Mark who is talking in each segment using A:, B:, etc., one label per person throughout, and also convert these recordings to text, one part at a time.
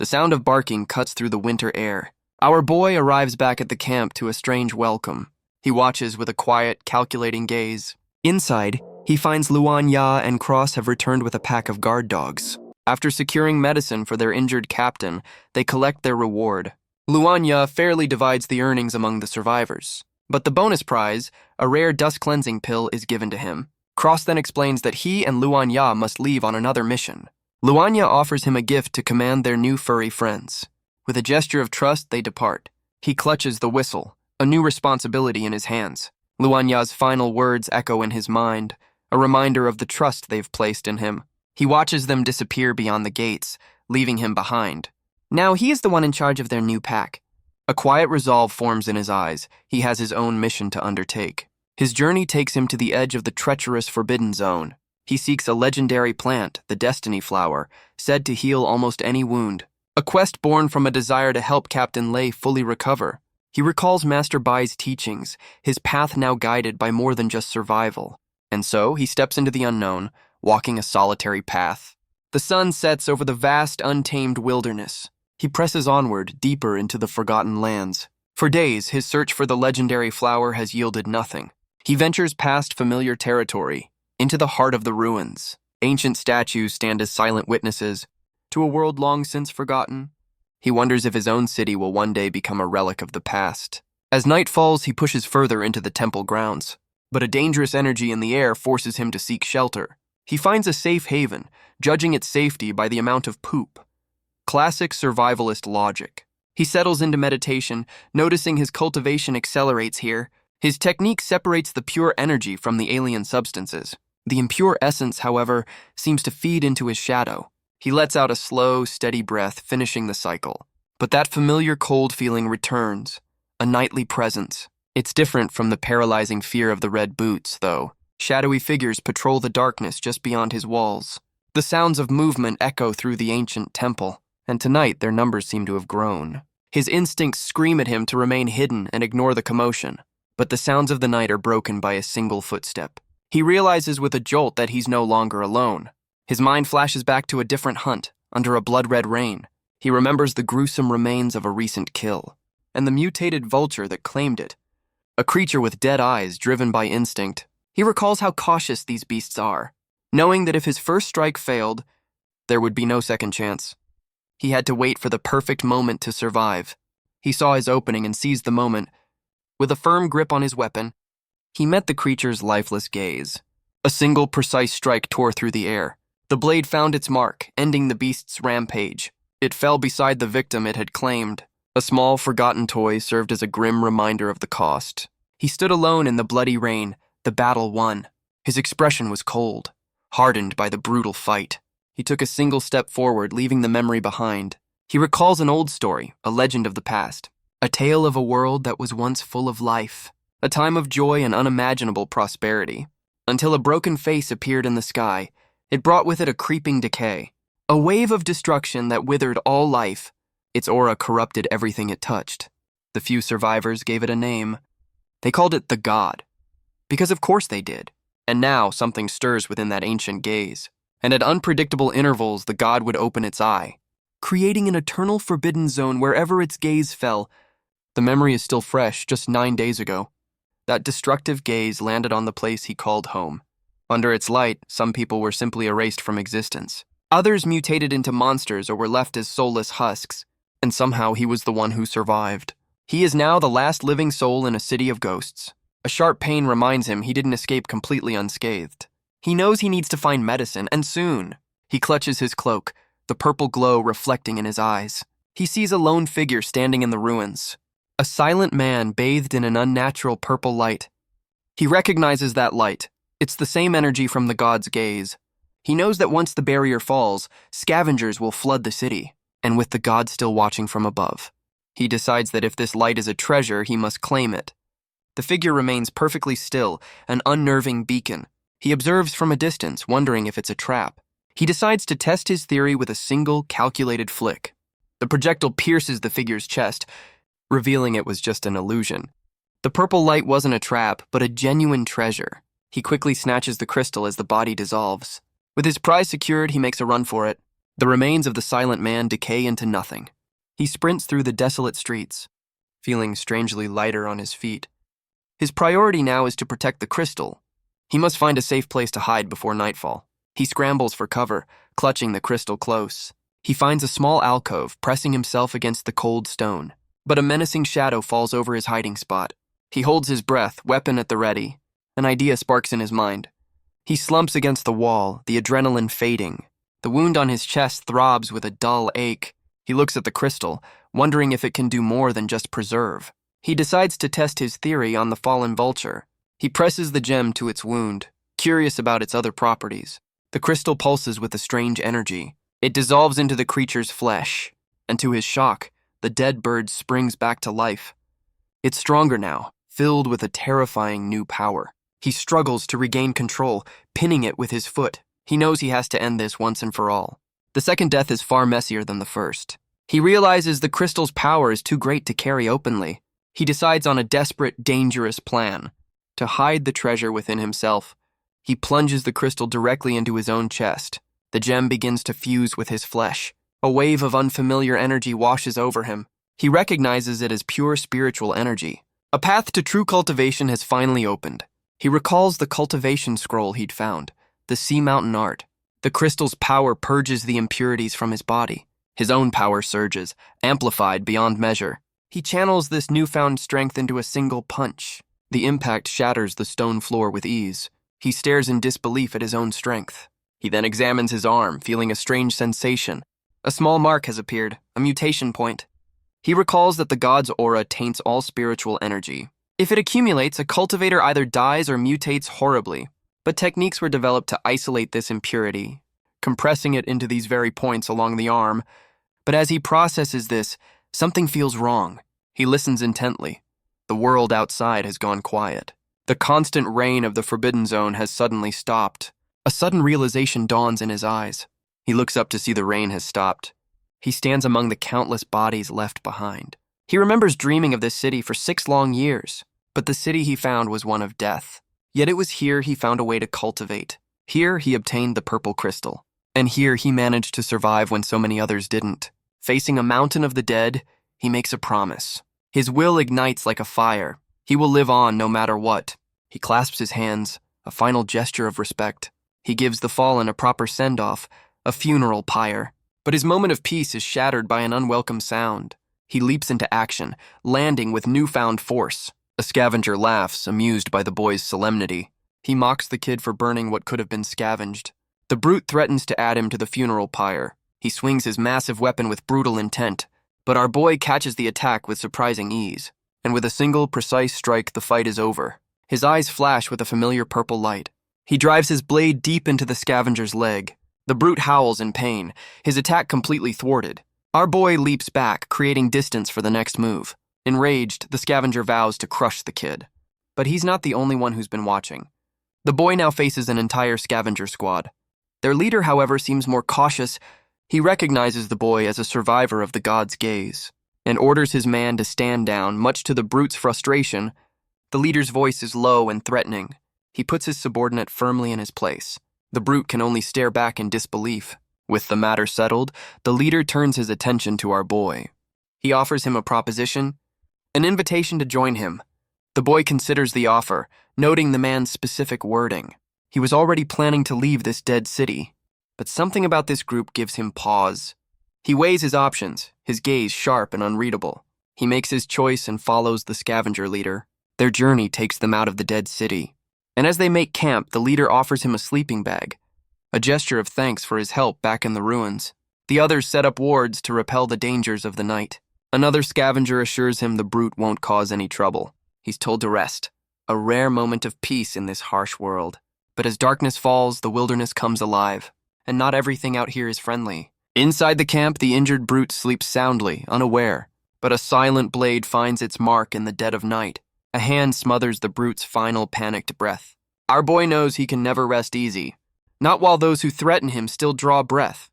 A: The sound of barking cuts through the winter air. Our boy arrives back at the camp to a strange welcome. He watches with a quiet, calculating gaze. Inside, he finds Luan Ya and Cross have returned with a pack of guard dogs. After securing medicine for their injured captain, they collect their reward. Luan Ya fairly divides the earnings among the survivors. But the bonus prize, a rare dust cleansing pill, is given to him. Cross then explains that he and Luan Ya must leave on another mission. Luan Ya offers him a gift to command their new furry friends. With a gesture of trust, they depart. He clutches the whistle, a new responsibility in his hands. Luan Ya's final words echo in his mind, a reminder of the trust they've placed in him. He watches them disappear beyond the gates, leaving him behind. Now he is the one in charge of their new pack. A quiet resolve forms in his eyes. He has his own mission to undertake. His journey takes him to the edge of the treacherous Forbidden Zone. He seeks a legendary plant, the Destiny Flower, said to heal almost any wound. A quest born from a desire to help Captain Lei fully recover. He recalls Master Bai's teachings, his path now guided by more than just survival. And so he steps into the unknown, walking a solitary path. The sun sets over the vast, untamed wilderness. He presses onward, deeper into the forgotten lands. For days, his search for the legendary flower has yielded nothing. He ventures past familiar territory, into the heart of the ruins. Ancient statues stand as silent witnesses to a world long since forgotten. He wonders if his own city will one day become a relic of the past. As night falls, he pushes further into the temple grounds. But a dangerous energy in the air forces him to seek shelter. He finds a safe haven, judging its safety by the amount of poop. Classic survivalist logic. He settles into meditation, noticing his cultivation accelerates here. His technique separates the pure energy from the alien substances. The impure essence, however, seems to feed into his shadow. He lets out a slow, steady breath, finishing the cycle. But that familiar cold feeling returns, a nightly presence. It's different from the paralyzing fear of the red boots, though. Shadowy figures patrol the darkness just beyond his walls. The sounds of movement echo through the ancient temple, and tonight their numbers seem to have grown. His instincts scream at him to remain hidden and ignore the commotion. But the sounds of the night are broken by a single footstep. He realizes with a jolt that he's no longer alone. His mind flashes back to a different hunt, under a blood-red rain. He remembers the gruesome remains of a recent kill, and the mutated vulture that claimed it. A creature with dead eyes, driven by instinct. He recalls how cautious these beasts are, knowing that if his first strike failed, there would be no second chance. He had to wait for the perfect moment to survive. He saw his opening and seized the moment. With a firm grip on his weapon, he met the creature's lifeless gaze. A single precise strike tore through the air. The blade found its mark, ending the beast's rampage. It fell beside the victim it had claimed. A small, forgotten toy served as a grim reminder of the cost. He stood alone in the bloody rain, the battle won. His expression was cold, hardened by the brutal fight. He took a single step forward, leaving the memory behind. He recalls an old story, a legend of the past. A tale of a world that was once full of life. A time of joy and unimaginable prosperity. Until a broken face appeared in the sky. It brought with it a creeping decay. A wave of destruction that withered all life. Its aura corrupted everything it touched. The few survivors gave it a name. They called it the God. Because of course they did. And now something stirs within that ancient gaze. And at unpredictable intervals, the God would open its eye, creating an eternal forbidden zone wherever its gaze fell. The memory is still fresh, just 9 days ago. That destructive gaze landed on the place he called home. Under its light, some people were simply erased from existence. Others mutated into monsters or were left as soulless husks. And somehow he was the one who survived. He is now the last living soul in a city of ghosts. A sharp pain reminds him he didn't escape completely unscathed. He knows he needs to find medicine, and soon. He clutches his cloak, the purple glow reflecting in his eyes. He sees a lone figure standing in the ruins. A silent man bathed in an unnatural purple light. He recognizes that light. It's the same energy from the god's gaze. He knows that once the barrier falls, scavengers will flood the city, and with the god still watching from above. He decides that if this light is a treasure, he must claim it. The figure remains perfectly still, an unnerving beacon. He observes from a distance, wondering if it's a trap. He decides to test his theory with a single, calculated flick. The projectile pierces the figure's chest, revealing it was just an illusion. The purple light wasn't a trap, but a genuine treasure. He quickly snatches the crystal as the body dissolves. With his prize secured, he makes a run for it. The remains of the silent man decay into nothing. He sprints through the desolate streets, feeling strangely lighter on his feet. His priority now is to protect the crystal. He must find a safe place to hide before nightfall. He scrambles for cover, clutching the crystal close. He finds a small alcove, pressing himself against the cold stone. But a menacing shadow falls over his hiding spot. He holds his breath, weapon at the ready. An idea sparks in his mind. He slumps against the wall, the adrenaline fading. The wound on his chest throbs with a dull ache. He looks at the crystal, wondering if it can do more than just preserve. He decides to test his theory on the fallen vulture. He presses the gem to its wound, curious about its other properties. The crystal pulses with a strange energy. It dissolves into the creature's flesh, and to his shock, the dead bird springs back to life. It's stronger now, filled with a terrifying new power. He struggles to regain control, pinning it with his foot. He knows he has to end this once and for all. The second death is far messier than the first. He realizes the crystal's power is too great to carry openly. He decides on a desperate, dangerous plan. To hide the treasure within himself, he plunges the crystal directly into his own chest. The gem begins to fuse with his flesh. A wave of unfamiliar energy washes over him. He recognizes it as pure spiritual energy. A path to true cultivation has finally opened. He recalls the cultivation scroll he'd found, the Sea Mountain art. The crystal's power purges the impurities from his body. His own power surges, amplified beyond measure. He channels this newfound strength into a single punch. The impact shatters the stone floor with ease. He stares in disbelief at his own strength. He then examines his arm, feeling a strange sensation. A small mark has appeared, a mutation point. He recalls that the god's aura taints all spiritual energy. If it accumulates, a cultivator either dies or mutates horribly. But techniques were developed to isolate this impurity, compressing it into these very points along the arm. But as he processes this, something feels wrong. He listens intently. The world outside has gone quiet. The constant rain of the Forbidden Zone has suddenly stopped. A sudden realization dawns in his eyes. He looks up to see the rain has stopped. He stands among the countless bodies left behind. He remembers dreaming of this city for 6 long years, but the city he found was one of death. Yet it was here he found a way to cultivate. Here he obtained the purple crystal. And here he managed to survive when so many others didn't. Facing a mountain of the dead, he makes a promise. His will ignites like a fire. He will live on no matter what. He clasps his hands, a final gesture of respect. He gives the fallen a proper send-off, a funeral pyre. But his moment of peace is shattered by an unwelcome sound. He leaps into action, landing with newfound force. A scavenger laughs, amused by the boy's solemnity. He mocks the kid for burning what could have been scavenged. The brute threatens to add him to the funeral pyre. He swings his massive weapon with brutal intent, but our boy catches the attack with surprising ease. And with a single, precise strike, the fight is over. His eyes flash with a familiar purple light. He drives his blade deep into the scavenger's leg. The brute howls in pain, his attack completely thwarted. Our boy leaps back, creating distance for the next move. Enraged, the scavenger vows to crush the kid. But he's not the only one who's been watching. The boy now faces an entire scavenger squad. Their leader, however, seems more cautious. He recognizes the boy as a survivor of the god's gaze, and orders his man to stand down, much to the brute's frustration. The leader's voice is low and threatening. He puts his subordinate firmly in his place. The brute can only stare back in disbelief. With the matter settled, the leader turns his attention to our boy. He offers him a proposition, an invitation to join him. The boy considers the offer, noting the man's specific wording. He was already planning to leave this dead city, but something about this group gives him pause. He weighs his options, his gaze sharp and unreadable. He makes his choice and follows the scavenger leader. Their journey takes them out of the dead city. And as they make camp, the leader offers him a sleeping bag, a gesture of thanks for his help back in the ruins. The others set up wards to repel the dangers of the night. Another scavenger assures him the brute won't cause any trouble. He's told to rest, a rare moment of peace in this harsh world. But as darkness falls, the wilderness comes alive, and not everything out here is friendly. Inside the camp, the injured brute sleeps soundly, unaware, but a silent blade finds its mark in the dead of night. A hand smothers the brute's final panicked breath. Our boy knows he can never rest easy, not while those who threaten him still draw breath.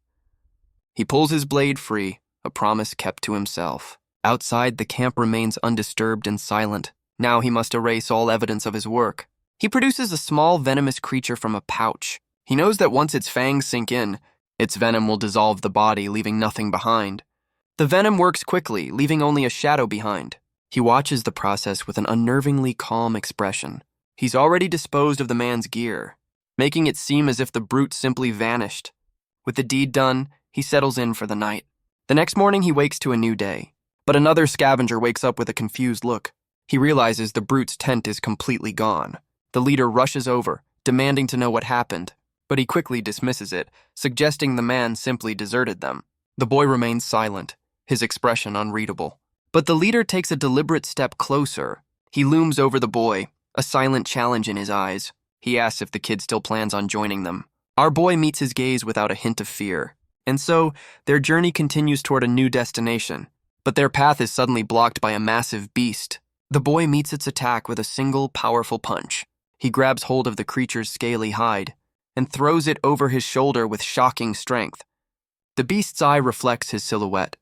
A: He pulls his blade free, a promise kept to himself. Outside, the camp remains undisturbed and silent. Now he must erase all evidence of his work. He produces a small venomous creature from a pouch. He knows that once its fangs sink in, Its venom will dissolve the body, leaving nothing behind. The venom works quickly, leaving only a shadow behind. He watches the process with an unnervingly calm expression. He's already disposed of the man's gear, making it seem as if the brute simply vanished. With the deed done, he settles in for the night. The next morning, he wakes to a new day. But another scavenger wakes up with a confused look. He realizes the brute's tent is completely gone. The leader rushes over, demanding to know what happened, but he quickly dismisses it, suggesting the man simply deserted them. The boy remains silent, his expression unreadable. But the leader takes a deliberate step closer. He looms over the boy, a silent challenge in his eyes. He asks if the kid still plans on joining them. Our boy meets his gaze without a hint of fear. And so, their journey continues toward a new destination. But their path is suddenly blocked by a massive beast. The boy meets its attack with a single, powerful punch. He grabs hold of the creature's scaly hide and throws it over his shoulder with shocking strength. The beast's eye reflects his silhouette,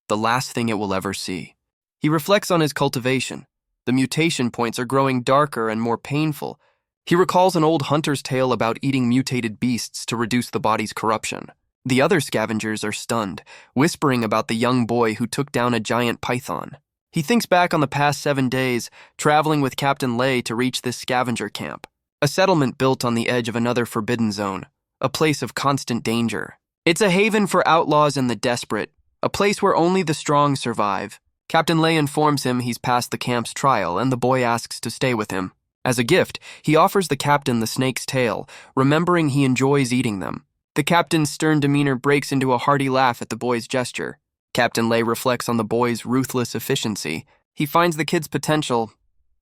A: the last thing it will ever see. He reflects on his cultivation. The mutation points are growing darker and more painful. He recalls an old hunter's tale about eating mutated beasts to reduce the body's corruption. The other scavengers are stunned, whispering about the young boy who took down a giant python. He thinks back on the past 7 days, traveling with Captain Lei to reach this scavenger camp, a settlement built on the edge of another forbidden zone, a place of constant danger. It's a haven for outlaws and the desperate, a place where only the strong survive. Captain Lei informs him he's passed the camp's trial, and the boy asks to stay with him. As a gift, he offers the captain the snake's tail, remembering he enjoys eating them. The captain's stern demeanor breaks into a hearty laugh at the boy's gesture. Captain Lei reflects on the boy's ruthless efficiency. He finds the kid's potential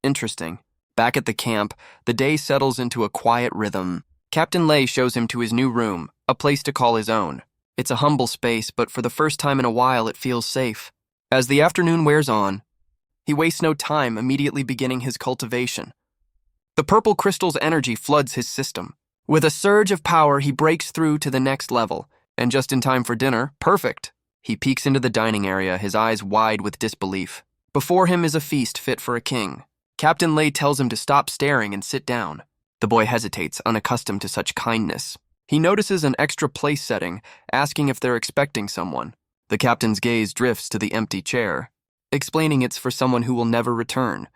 A: interesting. Back at the camp, the day settles into a quiet rhythm. Captain Lei shows him to his new room, a place to call his own. It's a humble space, but for the first time in a while, it feels safe. As the afternoon wears on, he wastes no time immediately beginning his cultivation. The purple crystal's energy floods his system. With a surge of power, he breaks through to the next level, and just in time for dinner, perfect. He peeks into the dining area, his eyes wide with disbelief. Before him is a feast fit for a king. Captain Lei tells him to stop staring and sit down. The boy hesitates, unaccustomed to such kindness. He notices an extra place setting, asking if they're expecting someone. The captain's gaze drifts to the empty chair, explaining it's for someone who will never return.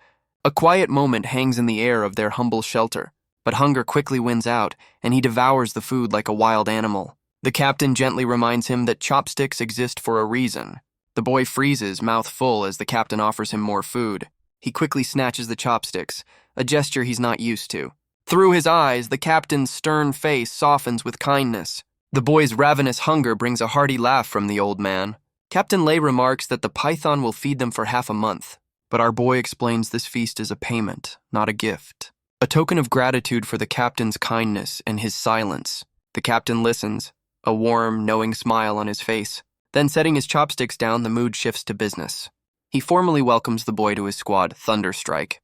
A: A quiet moment hangs in the air of their humble shelter. But hunger quickly wins out, and he devours the food like a wild animal. The captain gently reminds him that chopsticks exist for a reason. The boy freezes, mouth full, as the captain offers him more food. He quickly snatches the chopsticks, a gesture he's not used to. Through his eyes, the captain's stern face softens with kindness. The boy's ravenous hunger brings a hearty laugh from the old man. Captain Lei remarks that the python will feed them for half a month, but our boy explains this feast is a payment, not a gift. A token of gratitude for the captain's kindness and his silence. The captain listens, a warm, knowing smile on his face. Then, setting his chopsticks down, the mood shifts to business. He formally welcomes the boy to his squad, Thunderstrike.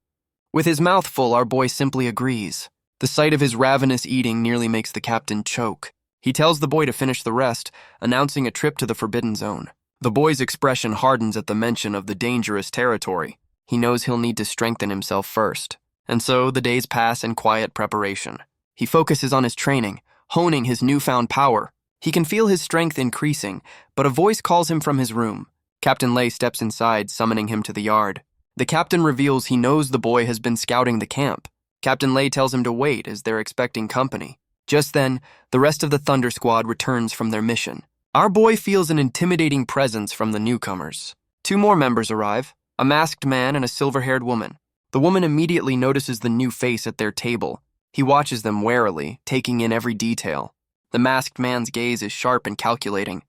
A: With his mouth full, our boy simply agrees. The sight of his ravenous eating nearly makes the captain choke. He tells the boy to finish the rest, announcing a trip to the Forbidden Zone. The boy's expression hardens at the mention of the dangerous territory. He knows he'll need to strengthen himself first. And so the days pass in quiet preparation. He focuses on his training, honing his newfound power. He can feel his strength increasing, but a voice calls him from his room. Captain Lei steps inside, summoning him to the yard. The captain reveals he knows the boy has been scouting the camp. Captain Lei tells him to wait as they're expecting company. Just then, the rest of the Thunder Squad returns from their mission. Our boy feels an intimidating presence from the newcomers. 2 more members arrive, a masked man and a silver-haired woman. The woman immediately notices the new face at their table. He watches them warily, taking in every detail. The masked man's gaze is sharp and calculating.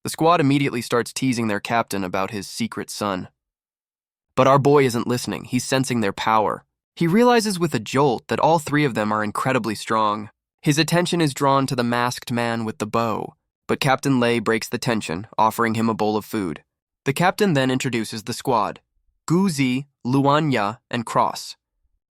A: The squad immediately starts teasing their captain about his secret son. But our boy isn't listening. He's sensing their power. He realizes with a jolt that all 3 of them are incredibly strong. His attention is drawn to the masked man with the bow, but Captain Lei breaks the tension, offering him a bowl of food. The captain then introduces the squad: Guzi, Luanya, and Cross.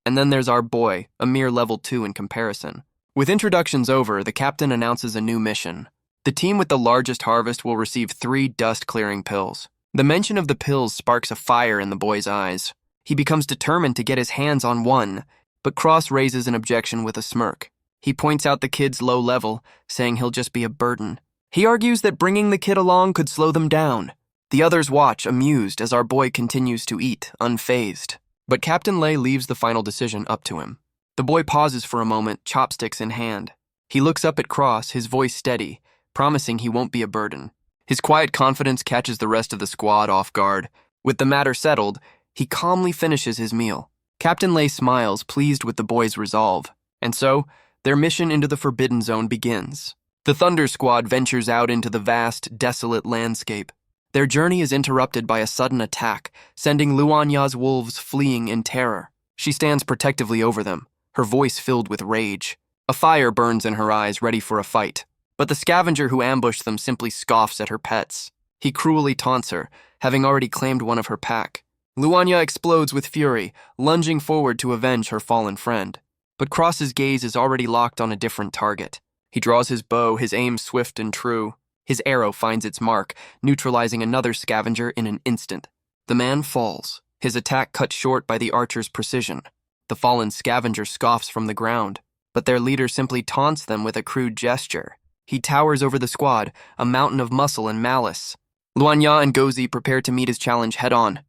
A: And then there's our boy, a mere level 2 in comparison. With introductions over, the captain announces a new mission. The team with the largest harvest will receive 3 dust-clearing pills. The mention of the pills sparks a fire in the boy's eyes. He becomes determined to get his hands on one, but Cross raises an objection with a smirk. He points out the kid's low level, saying he'll just be a burden. He argues that bringing the kid along could slow them down. The others watch, amused, as our boy continues to eat, unfazed. But Captain Lei leaves the final decision up to him. The boy pauses for a moment, chopsticks in hand. He looks up at Cross, his voice steady, promising he won't be a burden. His quiet confidence catches the rest of the squad off guard. With the matter settled, he calmly finishes his meal. Captain Lei smiles, pleased with the boy's resolve. And so, their mission into the Forbidden Zone begins. The Thunder Squad ventures out into the vast, desolate landscape. Their journey is interrupted by a sudden attack, sending Luanya's wolves fleeing in terror. She stands protectively over them, her voice filled with rage. A fire burns in her eyes, ready for a fight. But the scavenger who ambushed them simply scoffs at her pets. He cruelly taunts her, having already claimed one of her pack. Luanya explodes with fury, lunging forward to avenge her fallen friend. But Cross's gaze is already locked on a different target. He draws his bow, his aim swift and true. His arrow finds its mark, neutralizing another scavenger in an instant. The man falls, his attack cut short by the archer's precision. The fallen scavenger scoffs from the ground, but their leader simply taunts them with a crude gesture. He towers over the squad, a mountain of muscle and malice. Luanya and Gozi prepare to meet his challenge head-on.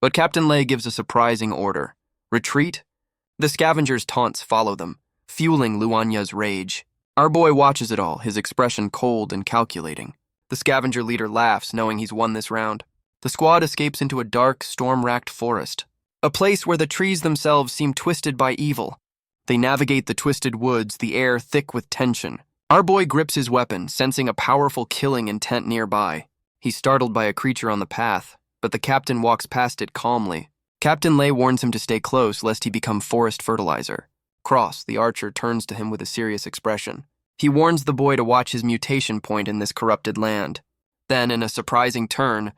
A: But Captain Lei gives a surprising order. Retreat? The scavenger's taunts follow them, fueling Luanya's rage. Our boy watches it all, his expression cold and calculating. The scavenger leader laughs, knowing he's won this round. The squad escapes into a dark, storm-racked forest, a place where the trees themselves seem twisted by evil. They navigate the twisted woods, the air thick with tension. Our boy grips his weapon, sensing a powerful killing intent nearby. He's startled by a creature on the path, but the captain walks past it calmly. Captain Lei warns him to stay close lest he become forest fertilizer. Cross, the archer, turns to him with a serious expression. He warns the boy to watch his mutation point in this corrupted land. Then, in a surprising turn,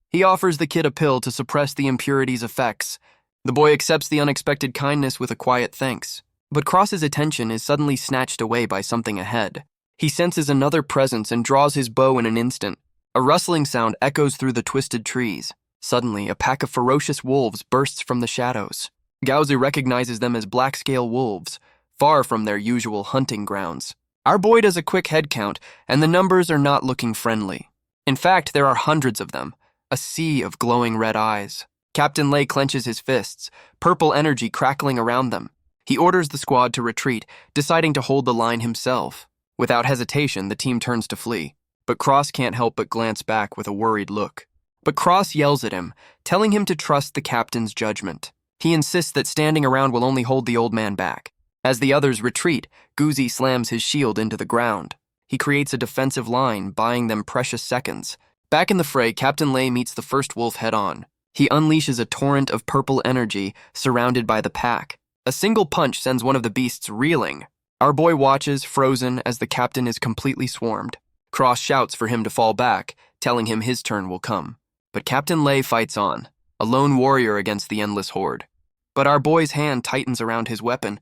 A: he offers the kid a pill to suppress the impurity's effects. The boy accepts the unexpected kindness with a quiet thanks. But Cross's attention is suddenly snatched away by something ahead. He senses another presence and draws his bow in an instant. A rustling sound echoes through the twisted trees. Suddenly, a pack of ferocious wolves bursts from the shadows. Gaozi recognizes them as black-scale wolves, far from their usual hunting grounds. Our boy does a quick head count, and the numbers are not looking friendly. In fact, there are hundreds of them, a sea of glowing red eyes. Captain Lei clenches his fists, purple energy crackling around them. He orders the squad to retreat, deciding to hold the line himself. Without hesitation, the team turns to flee. But Cross can't help but glance back with a worried look. But Cross yells at him, telling him to trust the captain's judgment. He insists that standing around will only hold the old man back. As the others retreat, Gozi slams his shield into the ground. He creates a defensive line, buying them precious seconds. Back in the fray, Captain Lei meets the first wolf head-on. He unleashes a torrent of purple energy, surrounded by the pack. A single punch sends one of the beasts reeling. Our boy watches, frozen, as the captain is completely swarmed. Cross shouts for him to fall back, telling him his turn will come. But Captain Lei fights on, a lone warrior against the endless horde. But our boy's hand tightens around his weapon,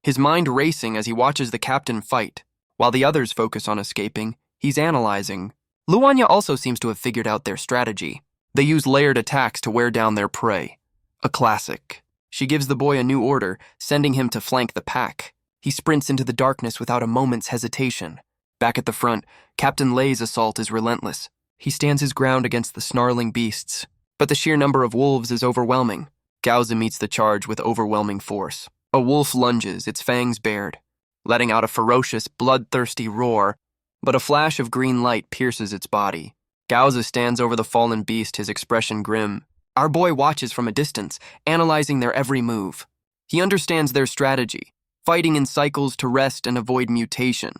A: his mind racing as he watches the captain fight. While the others focus on escaping, he's analyzing. Luanya also seems to have figured out their strategy. They use layered attacks to wear down their prey. A classic. She gives the boy a new order, sending him to flank the pack. He sprints into the darkness without a moment's hesitation. Back at the front, Captain Lei's assault is relentless. He stands his ground against the snarling beasts, but the sheer number of wolves is overwhelming. Gaozi meets the charge with overwhelming force. A wolf lunges, its fangs bared, letting out a ferocious, bloodthirsty roar, but a flash of green light pierces its body. Gaozi stands over the fallen beast, his expression grim. Our boy watches from a distance, analyzing their every move. He understands their strategy, fighting in cycles to rest and avoid mutation.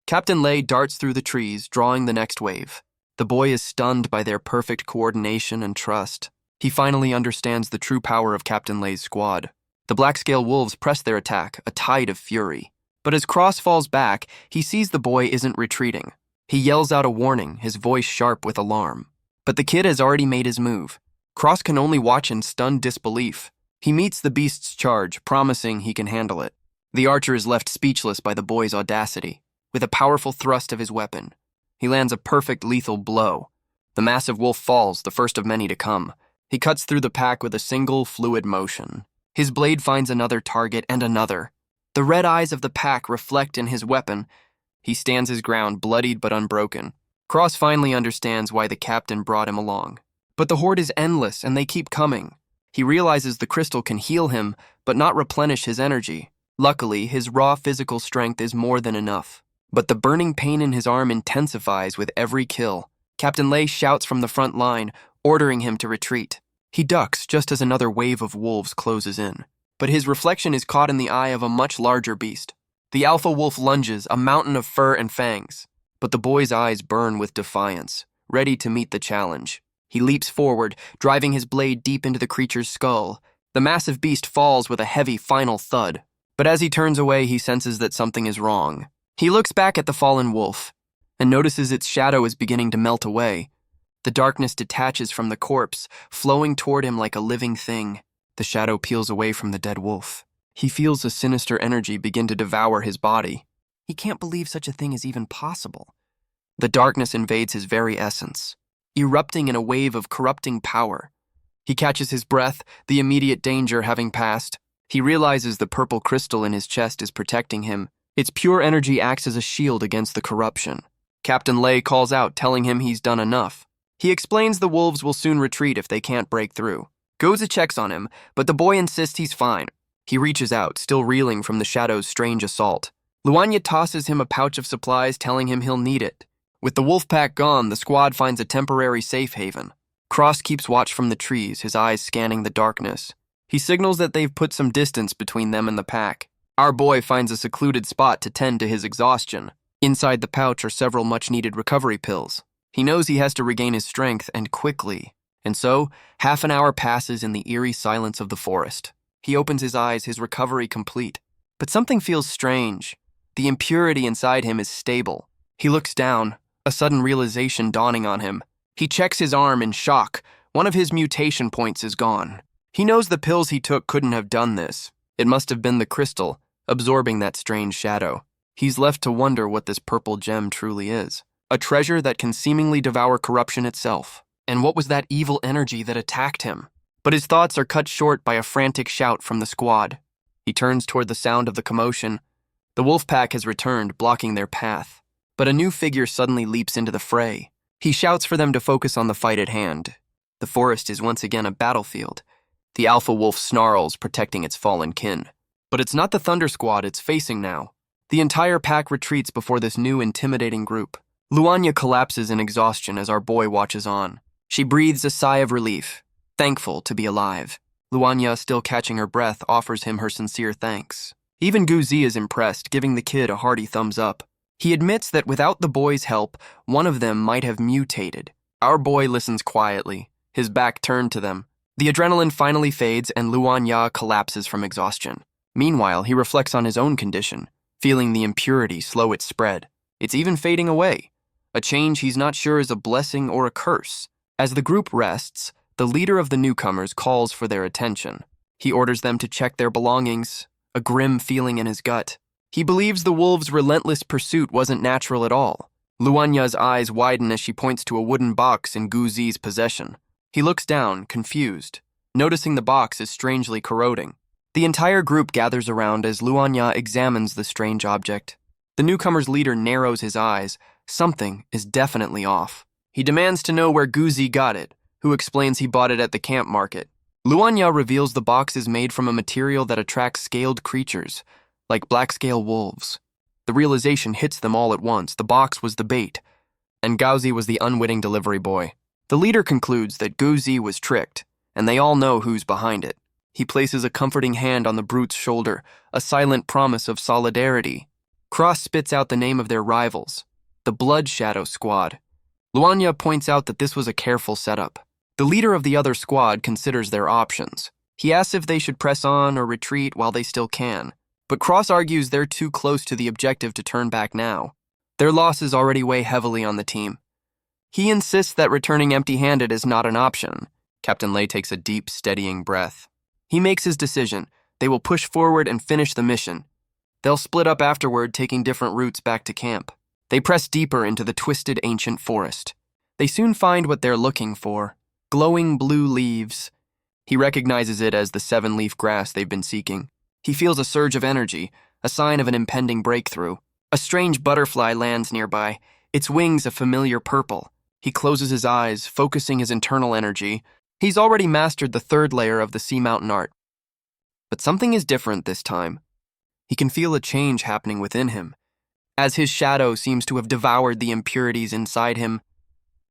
A: Captain Lei darts through the trees, drawing the next wave. The boy is stunned by their perfect coordination and trust. He finally understands the true power of Captain Lei's squad. The black-scale wolves press their attack, a tide of fury. But as Cross falls back, he sees the boy isn't retreating. He yells out a warning, his voice sharp with alarm. But the kid has already made his move. Cross can only watch in stunned disbelief. He meets the beast's charge, promising he can handle it. The archer is left speechless by the boy's audacity. With a powerful thrust of his weapon, he lands a perfect lethal blow. The massive wolf falls, the first of many to come. He cuts through the pack with a single, fluid motion. His blade finds another target and another. The red eyes of the pack reflect in his weapon. He stands his ground, bloodied but unbroken. Cross finally understands why the captain brought him along. But the horde is endless, and they keep coming. He realizes the crystal can heal him, but not replenish his energy. Luckily, his raw physical strength is more than enough. But the burning pain in his arm intensifies with every kill. Captain Lei shouts from the front line, ordering him to retreat. He ducks just as another wave of wolves closes in. But his reflection is caught in the eye of a much larger beast. The alpha wolf lunges, a mountain of fur and fangs. But the boy's eyes burn with defiance, ready to meet the challenge. He leaps forward, driving his blade deep into the creature's skull. The massive beast falls with a heavy final thud. But as he turns away, he senses that something is wrong. He looks back at the fallen wolf and notices its shadow is beginning to melt away. The darkness detaches from the corpse, flowing toward him like a living thing. The shadow peels away from the dead wolf. He feels a sinister energy begin to devour his body. He can't believe such a thing is even possible. The darkness invades his very essence, erupting in a wave of corrupting power. He catches his breath, the immediate danger having passed. He realizes the purple crystal in his chest is protecting him. Its pure energy acts as a shield against the corruption. Captain Lei calls out, telling him he's done enough. He explains the wolves will soon retreat if they can't break through. Goza checks on him, but the boy insists he's fine. He reaches out, still reeling from the shadow's strange assault. Luanya tosses him a pouch of supplies, telling him he'll need it. With the wolf pack gone, the squad finds a temporary safe haven. Cross keeps watch from the trees, his eyes scanning the darkness. He signals that they've put some distance between them and the pack. Our boy finds a secluded spot to tend to his exhaustion. Inside the pouch are several much-needed recovery pills. He knows he has to regain his strength, and quickly. And so, half an hour passes in the eerie silence of the forest. He opens his eyes, his recovery complete. But something feels strange. The impurity inside him is stable. He looks down, a sudden realization dawning on him. He checks his arm in shock. One of his mutation points is gone. He knows the pills he took couldn't have done this. It must have been the crystal, absorbing that strange shadow. He's left to wonder what this purple gem truly is. A treasure that can seemingly devour corruption itself. And what was that evil energy that attacked him? But his thoughts are cut short by a frantic shout from the squad. He turns toward the sound of the commotion. The wolf pack has returned, blocking their path. But a new figure suddenly leaps into the fray. He shouts for them to focus on the fight at hand. The forest is once again a battlefield. The alpha wolf snarls, protecting its fallen kin. But it's not the Thunder Squad it's facing now. The entire pack retreats before this new intimidating group. Luanya collapses in exhaustion as our boy watches on. She breathes a sigh of relief, thankful to be alive. Luanya, still catching her breath, offers him her sincere thanks. Even Guzi is impressed, giving the kid a hearty thumbs up. He admits that without the boy's help, one of them might have mutated. Our boy listens quietly, his back turned to them. The adrenaline finally fades and Luanya collapses from exhaustion. Meanwhile, he reflects on his own condition, feeling the impurity slow its spread. It's even fading away, a change he's not sure is a blessing or a curse. As the group rests, the leader of the newcomers calls for their attention. He orders them to check their belongings, a grim feeling in his gut. He believes the wolves' relentless pursuit wasn't natural at all. Luanya's eyes widen as she points to a wooden box in Guzi's possession. He looks down, confused, noticing the box is strangely corroding. The entire group gathers around as Luanya examines the strange object. The newcomer's leader narrows his eyes. Something is definitely off. He demands to know where Guzi got it, who explains he bought it at the camp market. Luanya reveals the box is made from a material that attracts scaled creatures, like black-scale wolves. The realization hits them all at once. The box was the bait, and Gauzi was the unwitting delivery boy. The leader concludes that Guzi was tricked, and they all know who's behind it. He places a comforting hand on the brute's shoulder, a silent promise of solidarity. Cross spits out the name of their rivals, the Blood Shadow Squad. Luanya points out that this was a careful setup. The leader of the other squad considers their options. He asks if they should press on or retreat while they still can, but Cross argues they're too close to the objective to turn back now. Their losses already weigh heavily on the team. He insists that returning empty-handed is not an option. Captain Lei takes a deep, steadying breath. He makes his decision. They will push forward and finish the mission. They'll split up afterward, taking different routes back to camp. They press deeper into the twisted ancient forest. They soon find what they're looking for, glowing blue leaves. He recognizes it as the 7-leaf grass they've been seeking. He feels a surge of energy, a sign of an impending breakthrough. A strange butterfly lands nearby, its wings a familiar purple. He closes his eyes, focusing his internal energy. He's already mastered the third layer of the sea mountain art. But something is different this time. He can feel a change happening within him. As his shadow seems to have devoured the impurities inside him,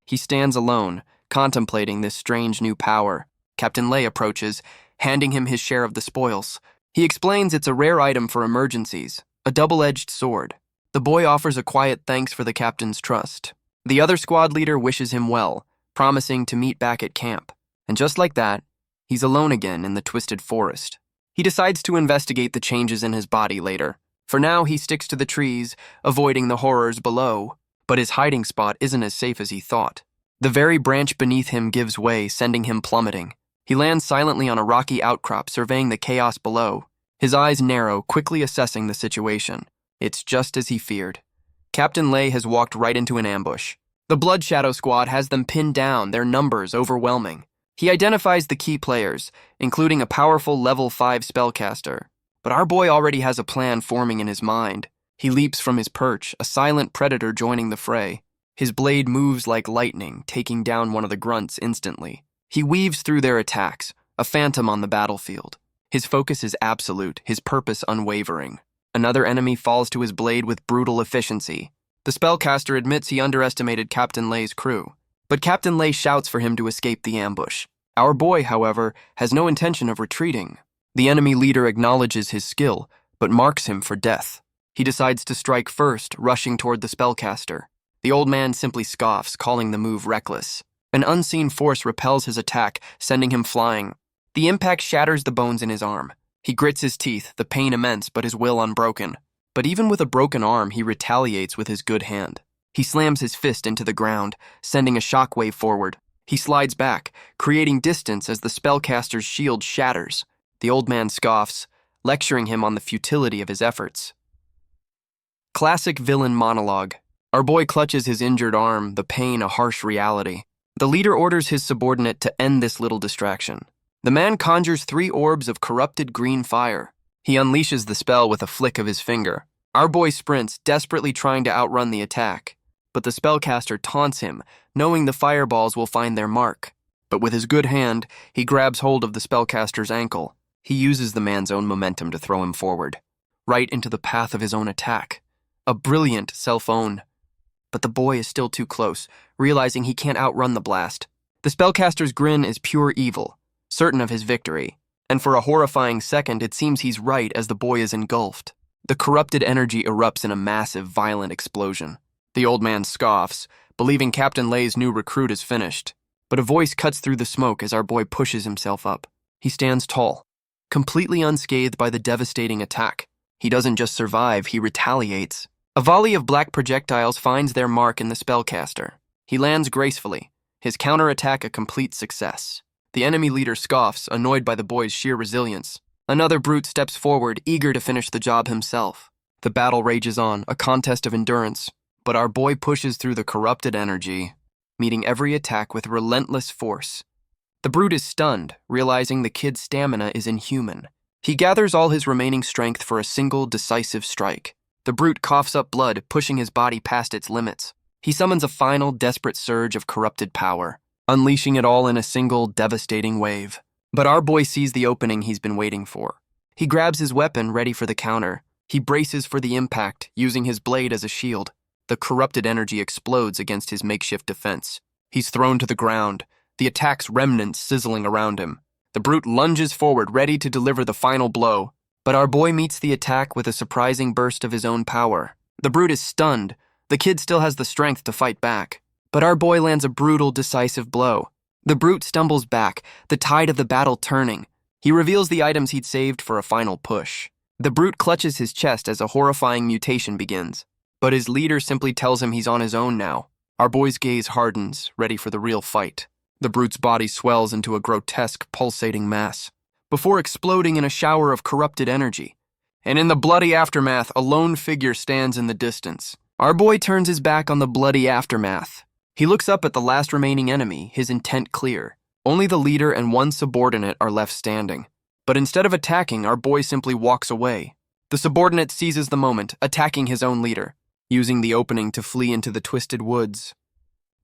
A: he stands alone, contemplating this strange new power. Captain Lei approaches, handing him his share of the spoils. He explains it's a rare item for emergencies, a double-edged sword. The boy offers a quiet thanks for the captain's trust. The other squad leader wishes him well, promising to meet back at camp. And just like that, he's alone again in the twisted forest. He decides to investigate the changes in his body later. For now, he sticks to the trees, avoiding the horrors below. But his hiding spot isn't as safe as he thought. The very branch beneath him gives way, sending him plummeting. He lands silently on a rocky outcrop, surveying the chaos below. His eyes narrow, quickly assessing the situation. It's just as he feared. Captain Lei has walked right into an ambush. The Blood Shadow Squad has them pinned down, their numbers overwhelming. He identifies the key players, including a powerful level 5 spellcaster. But our boy already has a plan forming in his mind. He leaps from his perch, a silent predator joining the fray. His blade moves like lightning, taking down one of the grunts instantly. He weaves through their attacks, a phantom on the battlefield. His focus is absolute, his purpose unwavering. Another enemy falls to his blade with brutal efficiency. The spellcaster admits he underestimated Captain Lei's crew, but Captain Lei shouts for him to escape the ambush. Our boy, however, has no intention of retreating. The enemy leader acknowledges his skill, but marks him for death. He decides to strike first, rushing toward the spellcaster. The old man simply scoffs, calling the move reckless. An unseen force repels his attack, sending him flying. The impact shatters the bones in his arm. He grits his teeth, the pain immense, but his will unbroken. But even with a broken arm, he retaliates with his good hand. He slams his fist into the ground, sending a shockwave forward. He slides back, creating distance as the spellcaster's shield shatters. The old man scoffs, lecturing him on the futility of his efforts. Classic villain monologue. Our boy clutches his injured arm, the pain a harsh reality. The leader orders his subordinate to end this little distraction. The man conjures 3 orbs of corrupted green fire. He unleashes the spell with a flick of his finger. Our boy sprints, desperately trying to outrun the attack. But the spellcaster taunts him, knowing the fireballs will find their mark. But with his good hand, he grabs hold of the spellcaster's ankle. He uses the man's own momentum to throw him forward, right into the path of his own attack. A brilliant self-own. But the boy is still too close, realizing he can't outrun the blast. The spellcaster's grin is pure evil, certain of his victory. And for a horrifying second, it seems he's right as the boy is engulfed. The corrupted energy erupts in a massive, violent explosion. The old man scoffs, believing Captain Lei's new recruit is finished. But a voice cuts through the smoke as our boy pushes himself up. He stands tall, completely unscathed by the devastating attack. He doesn't just survive, he retaliates. A volley of black projectiles finds their mark in the spellcaster. He lands gracefully, his counterattack a complete success. The enemy leader scoffs, annoyed by the boy's sheer resilience. Another brute steps forward, eager to finish the job himself. The battle rages on, a contest of endurance. But our boy pushes through the corrupted energy, meeting every attack with relentless force. The brute is stunned, realizing the kid's stamina is inhuman. He gathers all his remaining strength for a single, decisive strike. The brute coughs up blood, pushing his body past its limits. He summons a final, desperate surge of corrupted power, unleashing it all in a single, devastating wave. But our boy sees the opening he's been waiting for. He grabs his weapon, ready for the counter. He braces for the impact, using his blade as a shield. The corrupted energy explodes against his makeshift defense. He's thrown to the ground, the attack's remnants sizzling around him. The brute lunges forward, ready to deliver the final blow. But our boy meets the attack with a surprising burst of his own power. The brute is stunned. The kid still has the strength to fight back. But our boy lands a brutal, decisive blow. The brute stumbles back, the tide of the battle turning. He reveals the items he'd saved for a final push. The brute clutches his chest as a horrifying mutation begins. But his leader simply tells him he's on his own now. Our boy's gaze hardens, ready for the real fight. The brute's body swells into a grotesque, pulsating mass, before exploding in a shower of corrupted energy. And in the bloody aftermath, a lone figure stands in the distance. Our boy turns his back on the bloody aftermath. He looks up at the last remaining enemy, his intent clear. Only the leader and one subordinate are left standing. But instead of attacking, our boy simply walks away. The subordinate seizes the moment, attacking his own leader, using the opening to flee into the twisted woods.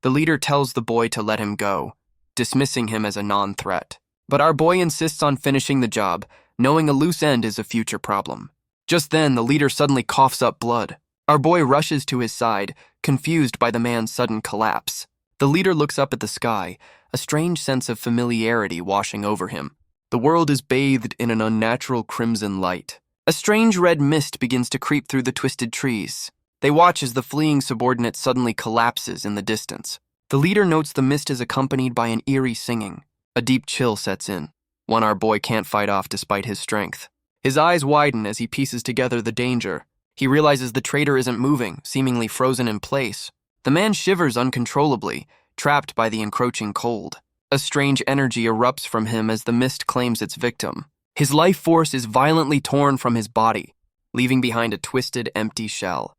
A: The leader tells the boy to let him go, dismissing him as a non-threat. But our boy insists on finishing the job, knowing a loose end is a future problem. Just then, the leader suddenly coughs up blood. Our boy rushes to his side, confused by the man's sudden collapse. The leader looks up at the sky, a strange sense of familiarity washing over him. The world is bathed in an unnatural crimson light. A strange red mist begins to creep through the twisted trees. They watch as the fleeing subordinate suddenly collapses in the distance. The leader notes the mist is accompanied by an eerie singing. A deep chill sets in, one our boy can't fight off despite his strength. His eyes widen as he pieces together the danger. He realizes the traitor isn't moving, seemingly frozen in place. The man shivers uncontrollably, trapped by the encroaching cold. A strange energy erupts from him as the mist claims its victim. His life force is violently torn from his body, leaving behind a twisted, empty shell.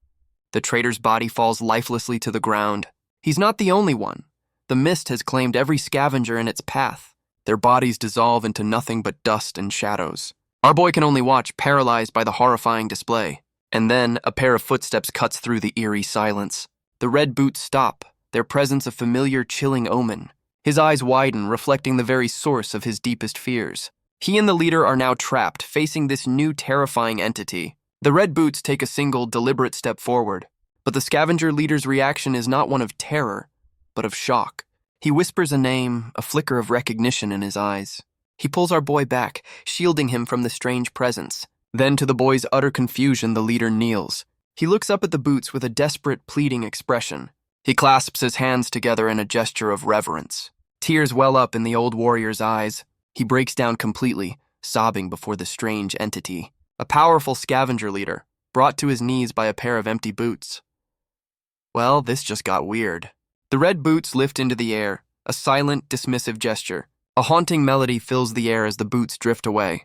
A: The traitor's body falls lifelessly to the ground. He's not the only one. The mist has claimed every scavenger in its path. Their bodies dissolve into nothing but dust and shadows. Our boy can only watch, paralyzed by the horrifying display. And then, a pair of footsteps cuts through the eerie silence. The red boots stop, their presence a familiar, chilling omen. His eyes widen, reflecting the very source of his deepest fears. He and the leader are now trapped, facing this new, terrifying entity. The red boots take a single, deliberate step forward, but the scavenger leader's reaction is not one of terror, but of shock. He whispers a name, a flicker of recognition in his eyes. He pulls our boy back, shielding him from the strange presence. Then, to the boy's utter confusion, the leader kneels. He looks up at the boots with a desperate, pleading expression. He clasps his hands together in a gesture of reverence. Tears well up in the old warrior's eyes. He breaks down completely, sobbing before the strange entity. A powerful scavenger leader, brought to his knees by a pair of empty boots. Well, this just got weird. The red boots lift into the air, a silent, dismissive gesture. A haunting melody fills the air as the boots drift away.